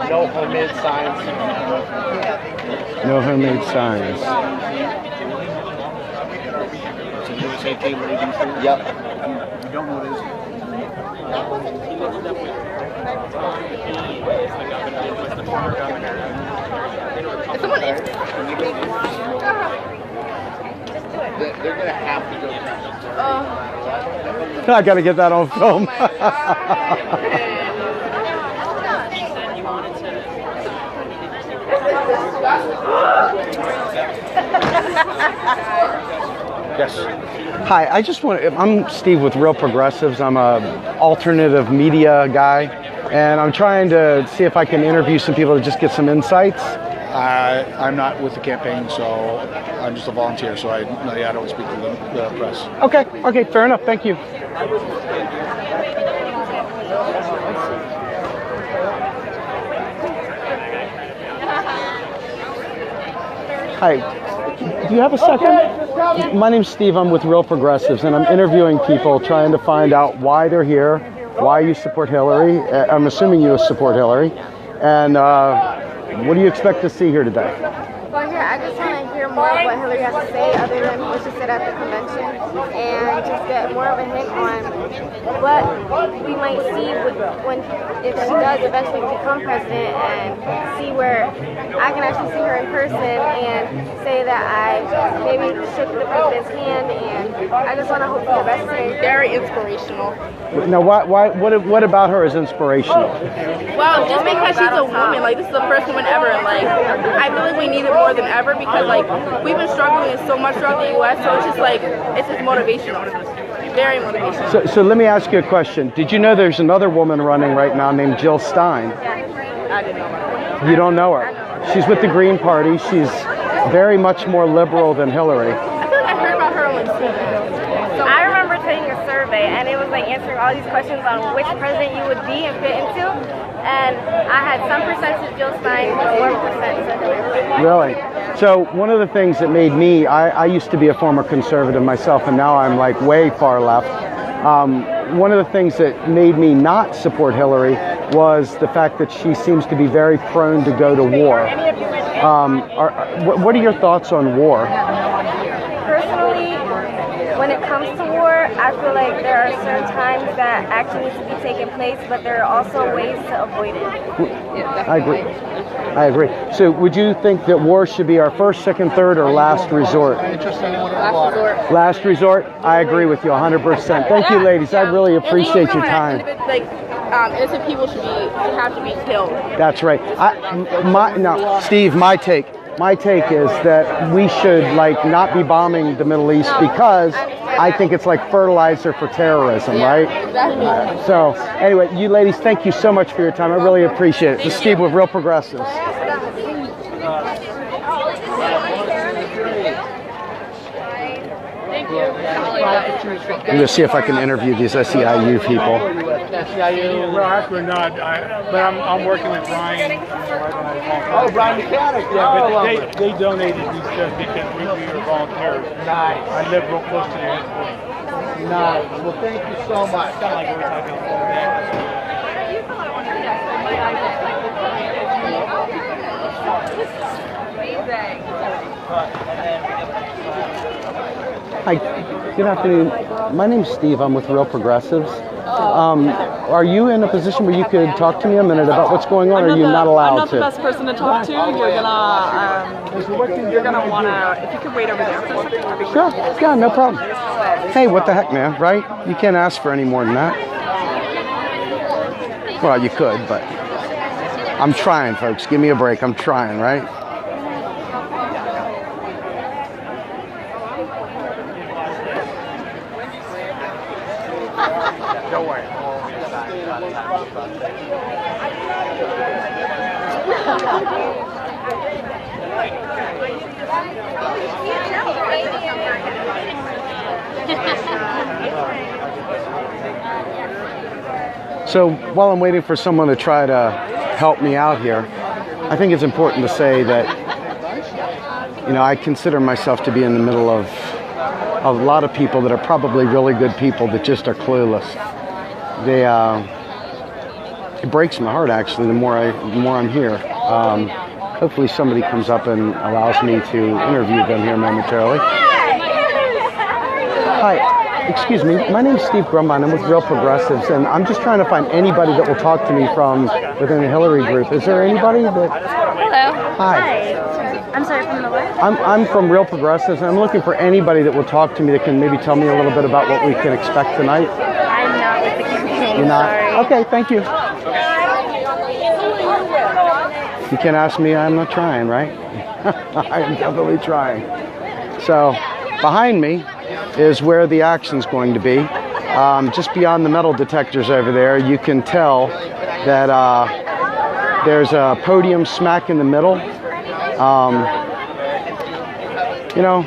No homemade signs. No homemade signs. Yep. You don't know what it is. Is someone in? They're gonna have to go. I gotta get that on film. Yes. Hi, I'm Steve with Real Progressives. I'm a alternative media guy, and I'm trying to see if I can interview some people to just get some insights. I'm not with the campaign, so I'm just a volunteer. So I don't speak to the press. Okay, fair enough. Thank you. Hi, do you have a second? My name's Steve. I'm with Real Progressives, and I'm interviewing people trying to find out why they're here, why you support Hillary. I'm assuming you support Hillary. And what do you expect to see here today? Well, here, I just want to hear more of what Hillary has to say other than what she said at the convention, and just get more of a hint on what we might see if she does eventually become president, and see where I can actually see her in person and say that I maybe shook the president's hand, and I just want to hope for the best for her. Very inspirational. Now, what about her is inspirational? Well, just because she's a woman, like, this is the first woman ever, and, like, I feel like we need it more than ever because, like, we've been struggling so much throughout the U.S., so it's just, like, it's just motivational. Very motivational. So let me ask you a question. Did you know there's another woman running right now named Jill Stein? I didn't know about her. You don't know her. She's with the Green Party. She's very much more liberal than Hillary. I feel like I heard about her on, like, CNN. So I remember taking a survey, and it was like answering all these questions on which president you would be and fit into, and I had some percent to Jill Stein, 1% to Hillary. Really? So one of the things that made me, I used to be a former conservative myself, and now I'm like way far left. One of the things that made me not support Hillary was the fact that she seems to be very prone to go to war. What are your thoughts on war? Personally, when it comes to war, I feel like there are certain times that action needs to be taking place, but there are also ways to avoid it. I agree. So would you think that war should be our first, second, third, or last resort? Last resort? I agree with you 100%. Thank you, ladies. I really appreciate your time. Like, innocent people should have to be killed. That's right. Steve, my take is that we should not be bombing the Middle East because I think it's like fertilizer for terrorism, right? Exactly. So anyway, you ladies, thank you so much for your time. I really appreciate it. This is Steve with Real Progressives. Thank you. I'm going to see if I can interview these SEIU people. Well, actually not, but I'm working with Brian. Oh, Brian Mechanic. Yeah, but they donated these stuff because we were volunteers. Nice. I live real close to the airport. Nice. Well, thank you so much. Kind of like we're talking about. Hi, good afternoon. My name's Steve. I'm with Real Progressives. Are you in a position where you could talk to me a minute about what's going on, or are you not allowed to? I'm not the best person to talk to. You're gonna wanna, if you could wait over there for a second. Sure. Yeah, no problem. Hey, what the heck, man, right? You can't ask for any more than that. Well, you could, but I'm trying, folks. Give me a break. I'm trying, right? Don't worry. So while I'm waiting for someone to try to help me out here, I think it's important to say that, I consider myself to be in the middle of a lot of people that are probably really good people that just are clueless. it breaks my heart actually. The more I'm here. Hopefully somebody comes up and allows me to interview them here momentarily. Hi, excuse me. My name is Steve Grumbine. I'm with Real Progressives, and I'm just trying to find anybody that will talk to me from within the Hillary group. Is there anybody that? Hello. Hi. I'm sorry, from the what? I'm from Real Progressives, and I'm looking for anybody that will talk to me that can maybe tell me a little bit about what we can expect tonight. I'm not with the campaign. You're not? Sorry. Okay, thank you. You can ask me, I'm not trying, right? I am definitely trying. So, behind me is where the action's going to be. Just beyond the metal detectors over there, you can tell that there's a podium smack in the middle. You know,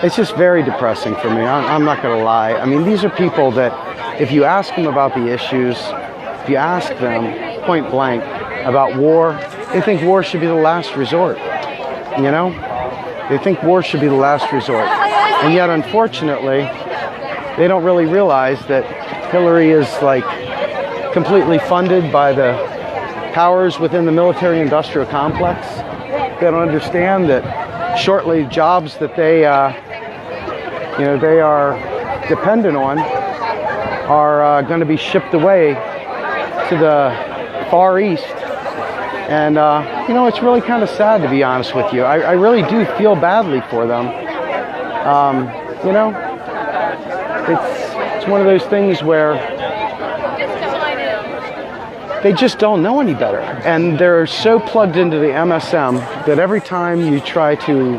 it's just very depressing for me. I'm not going to lie. I mean, these are people that, if you ask them about the issues, if you ask them point blank about war, they think war should be the last resort. You know? They think war should be the last resort. And yet, unfortunately, they don't really realize that Hillary is like completely funded by the powers within the military-industrial complex. They don't understand that shortly jobs that they are dependent on are going to be shipped away to the Far East. And, you know, it's really kind of sad, to be honest with you. I really do feel badly for them. You know, it's one of those things where they just don't know any better. And they're so plugged into the MSM that every time you try to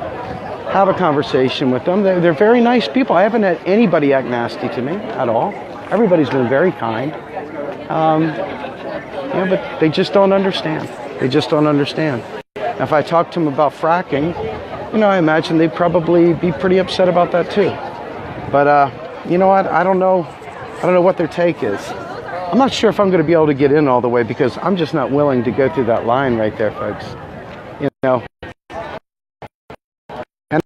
have a conversation with them, they're very nice people. I haven't had anybody act nasty to me at all. Everybody's been very kind. Yeah, but they just don't understand. They just don't understand. If I talk to them about fracking, you know, I imagine they'd probably be pretty upset about that too. But you know what? I don't know what their take is. I'm not sure if I'm going to be able to get in all the way because I'm just not willing to go through that line right there, folks. You know. And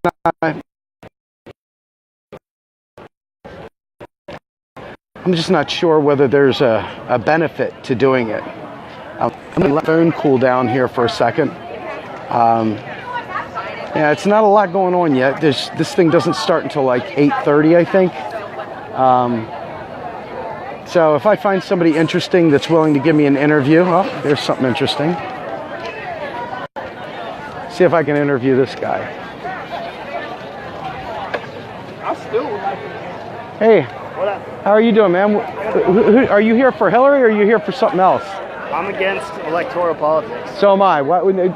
I'm just not sure whether there's a benefit to doing it. I'm going to let the phone cool down here for a second. Yeah, it's not a lot going on yet. This thing doesn't start until like 8:30, I think. So if I find somebody interesting that's willing to give me an interview, oh, there's something interesting. See if I can interview this guy. Hey, how are you doing, man? Are you here for Hillary or are you here for something else? I'm against electoral politics. So am I.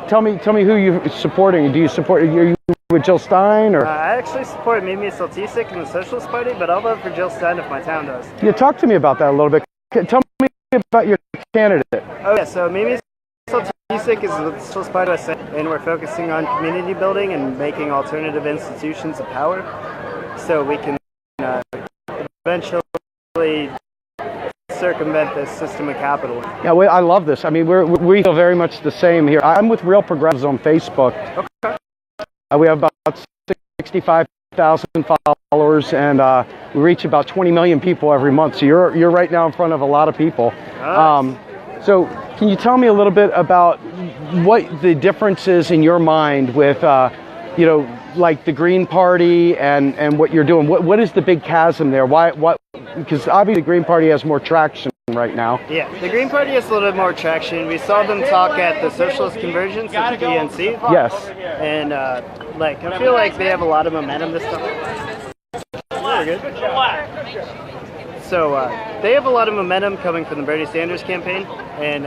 Tell me who you're supporting. Do you support? Are you with Jill Stein or? I actually support Mimi Soltysik in the Socialist Party, but I'll vote for Jill Stein if my town does. Yeah, talk to me about that a little bit. Tell me about your candidate. Oh yeah, so Mimi Soltysik is with the Socialist Party, and we're focusing on community building and making alternative institutions of power, so we can eventually circumvent this system of capitalism. Yeah, I love this. I mean, we feel very much the same here. I'm with Real Progressives on Facebook. Okay. We have about 65,000 followers, and we reach about 20 million people every month. So you're right now in front of a lot of people. So can you tell me a little bit about what the difference is in your mind with, you know, like the Green Party and what you're doing? What is the big chasm there? Why? Because obviously the Green Party has more traction right now. Yeah, the Green Party has a little bit more traction. We saw them talk at the Socialist Convergence at the DNC. Yes. And like I feel like they have a lot of momentum this time. Very good. So they have a lot of momentum coming from the Bernie Sanders campaign, and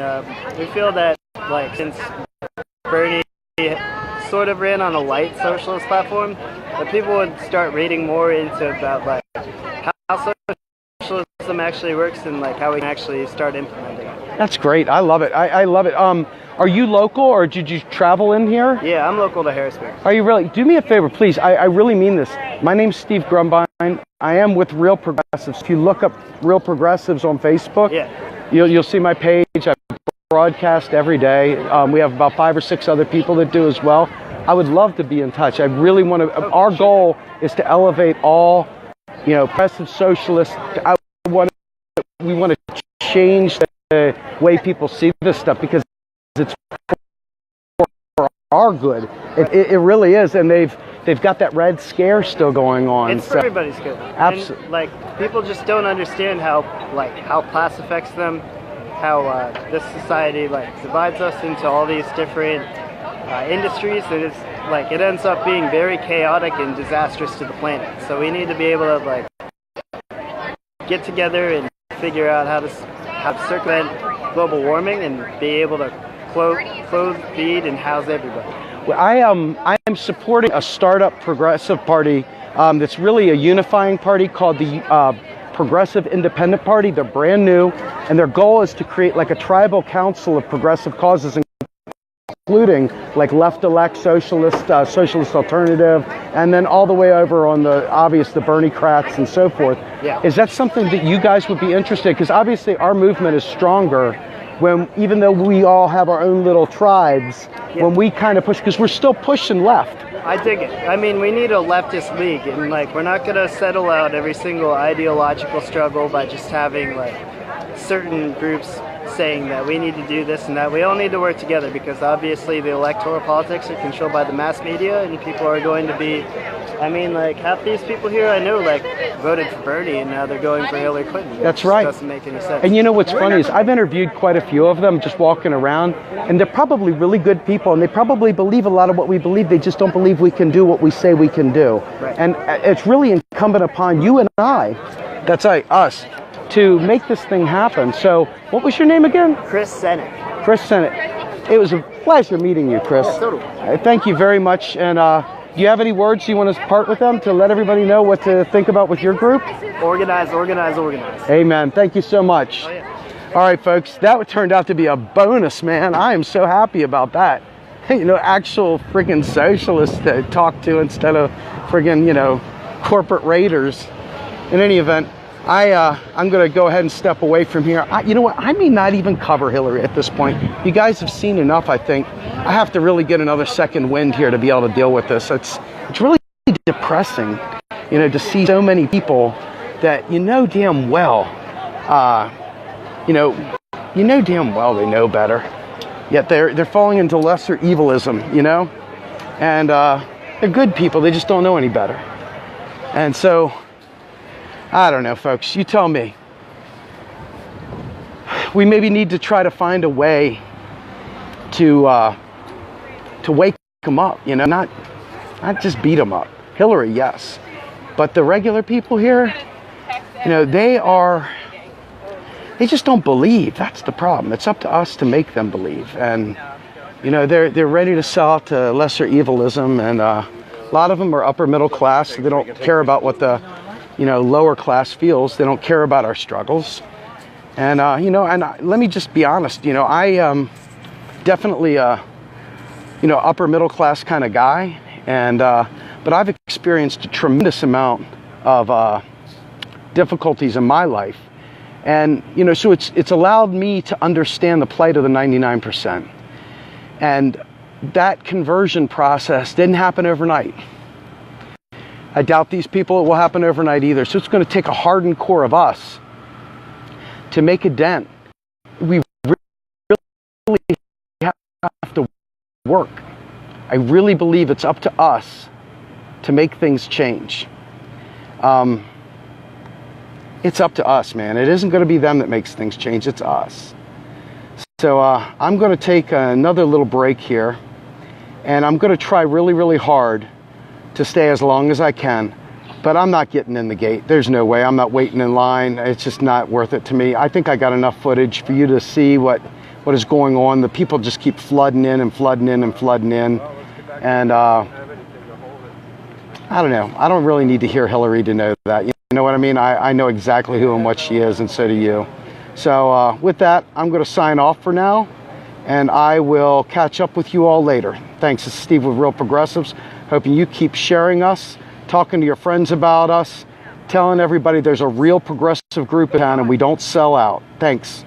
we feel that like since Bernie sort of ran on a light socialist platform, that people would start reading more into about like how socialism actually works and like how we can actually start implementing it. That's great. I love it. I love it. Are you local or did you travel in here? Yeah, I'm local to Harrisburg. Are you really? Do me a favor, please. I really mean this. My name's Steve Grumbine. I am with Real Progressives. If you look up Real Progressives on Facebook, yeah, you'll see my page. I broadcast every day. We have about 5 or 6 other people that do as well. I would love to be in touch. I really want to. Our goal is to elevate all, you know, progressive socialists. We want to change the way people see this stuff, because it's for our good. It really is, and they've got that red scare still going on. It's for everybody's good. Absolutely. And, like, people just don't understand how class affects them, how this society divides us into all these different industries, that it's it ends up being very chaotic and disastrous to the planet. So we need to be able to get together and figure out how to circumvent global warming and be able to clothe, feed, and house everybody. Well, I am supporting a startup progressive party that's really a unifying party called the Progressive Independent Party. They're brand new, and their goal is to create a tribal council of progressive causes, including Left Elect, Socialist, Socialist Alternative, and then all the way over on the Bernie Krats and so forth. Yeah. Is that something that you guys would be interested in? Because obviously our movement is stronger even though we all have our own little tribes, when we kind of push, because we're still pushing left. I dig it. I mean, we need a leftist league, and we're not going to settle out every single ideological struggle by just having certain groups saying that we need to do this and that. We all need to work together, because obviously the electoral politics are controlled by the mass media, and people are going to be, half these people here I know voted for Bernie and now they're going for Hillary Clinton. That's right. Doesn't make any sense. And you know what's funny is I've interviewed quite a few of them just walking around, and they're probably really good people, and they probably believe a lot of what we believe. They just don't believe we can do what we say we can do. Right. And it's really incumbent upon you and I, that's us, to make this thing happen. So what was your name again? Chris Sennett. Chris Sennett. It was a pleasure meeting you, Chris. Yeah, totally. Thank you very much. And do you have any words you want to part with them to let everybody know what to think about with your group? Organize, organize, organize. Amen. Thank you so much. Oh, yeah. All right, folks, that turned out to be a bonus, man. I am so happy about that. Actual freaking socialists to talk to instead of friggin', corporate raiders. In any event, I'm going to go ahead and step away from here. You know what? I may not even cover Hillary at this point. You guys have seen enough, I think. I have to really get another second wind here to be able to deal with this. It's really depressing, to see so many people that damn well, damn well they know better. Yet they're falling into lesser evilism, And they're good people. They just don't know any better. And so, I don't know, folks. You tell me. We maybe need to try to find a way to wake them up, not just beat them up. Hillary, yes, but the regular people here, they just don't believe. That's the problem. It's up to us to make them believe, and they're ready to sell out to lesser evilism, and a lot of them are upper middle class, so they don't care about what the lower class feels. They don't care about our struggles. And, let me just be honest, I am definitely a, upper middle class kind of guy. And, but I've experienced a tremendous amount of difficulties in my life. And, so it's allowed me to understand the plight of the 99%. And that conversion process didn't happen overnight. I doubt these people it will happen overnight either. So it's going to take a hardened core of us to make a dent. We really have to work. I really believe it's up to us to make things change. It's up to us, man. It isn't going to be them that makes things change. It's us. So I'm going to take another little break here, and I'm going to try really, really hard to stay as long as I can, but I'm not getting in the gate. There's no way. I'm not waiting in line. It's just not worth it to me. I think I got enough footage for you to see what is going on. The people just keep flooding in and flooding in and flooding in, and I don't know. I don't really need to hear Hillary to know that. You know what I mean? I know exactly who and what she is, and so do you. So with that, I'm going to sign off for now, and I will catch up with you all later. Thanks. This is Steve with Real Progressives. Hoping you keep sharing us, talking to your friends about us, telling everybody there's a real progressive group in town and we don't sell out. Thanks.